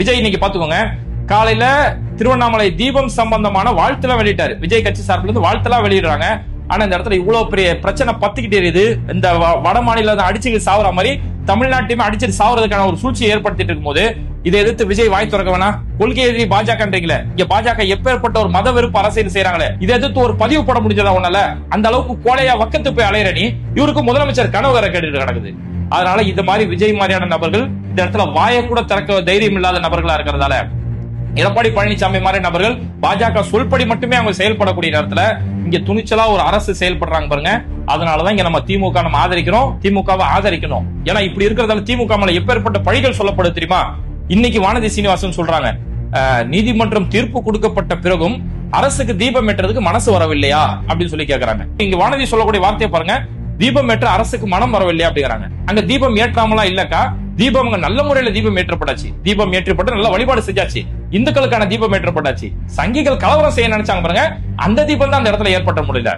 விஜய் இன்னைக்கு பாத்துக்கோங்க, காலையில திருவண்ணாமலை தீபம் சம்பந்தமான வாழ்த்துலாம் வெளியிட்டாரு. விஜய் கட்சி சார்பில் இருந்து வாழ்த்தெல்லாம் வெளியிடுறாங்க. ஆனா இந்த இடத்துல இவ்வளவு பெரிய பிரச்சனை பத்திக்கிட்டே இருக்குது. இந்த வட மாநிலம் அடிச்சு சாவுற மாதிரி தமிழ்நாட்டையுமே அடிச்சு சாவுறதுக்கான ஒரு சூழ்ச்சியை ஏற்படுத்திட்டு இருக்கும் போது இதை எதிர்த்து விஜய் வாய் திறக்க வேணா? கொள்கை எதிரி பாஜகன்றீங்களே, இங்க பாஜக எப்பேற்பட்ட ஒரு மத வெறுப்பு அரசியல் செய்யறாங்களே, இதை எதிர்த்து ஒரு பதிவு போட முடிஞ்சதா ஒண்ணல? அந்த அளவுக்கு கோலையா வக்கத்து போய் அலையற நீ, இவருக்கு முதலமைச்சர் கனவு வர கேட்டுட்டு கிடக்குது. அதனால இந்த மாதிரி விஜய் மாதிரியான நபர்கள் இந்த இடத்துல வாயை கூட திறக்க தைரியம் இல்லாத நபர்களா இருக்கிறதால எடப்பாடி பழனிசாமி மாதிரி நபர்கள் பாஜக சொல்படி மட்டுமே அவங்க செயல்படக்கூடிய நேரத்துல இங்க துணிச்சலா ஒரு அரசு செயல்படுறாங்க பாருங்க. அதனாலதான் இங்க நம்ம திமுக நம்ம ஆதரிக்கிறோம், திமுகவை ஆதரிக்கணும். ஏன்னா இப்படி இருக்கிறதால திமுக மேல எப்பேற்பட்ட பழிகள் சொல்லப்படுது தெரியுமா? இன்னைக்கு வானதி சீனிவாசன் சொல்றாங்க, நீதிமன்றம் தீர்ப்பு கொடுக்கப்பட்ட பிறகும் அரசுக்கு தீபம் ஏற்றதுக்கு மனசு வரவில்லையா அப்படின்னு சொல்லி கேக்குறாங்க. இங்க வானதி சொல்லக்கூடிய வார்த்தையை பாருங்க, தீபம் ஏற்ற அரசுக்கு மனம் வரவில்லையா அப்படிங்கிறாங்க. அங்க தீபம் ஏற்றாமலா இல்லக்கா, தீபம் அங்க நல்ல முறையில தீபம் ஏற்றப்பட்டாச்சு, தீபம் ஏற்றப்பட்டு நல்ல வழிபாடு செஞ்சாச்சு, இந்துக்களுக்கான தீபம் ஏற்றப்பட்டாச்சு. சங்கிகள் கலவரம் செய்ய நினைச்சாங்க பாருங்க, அந்த தீபம் தான் அந்த இடத்துல ஏற்பட்ட முடியல.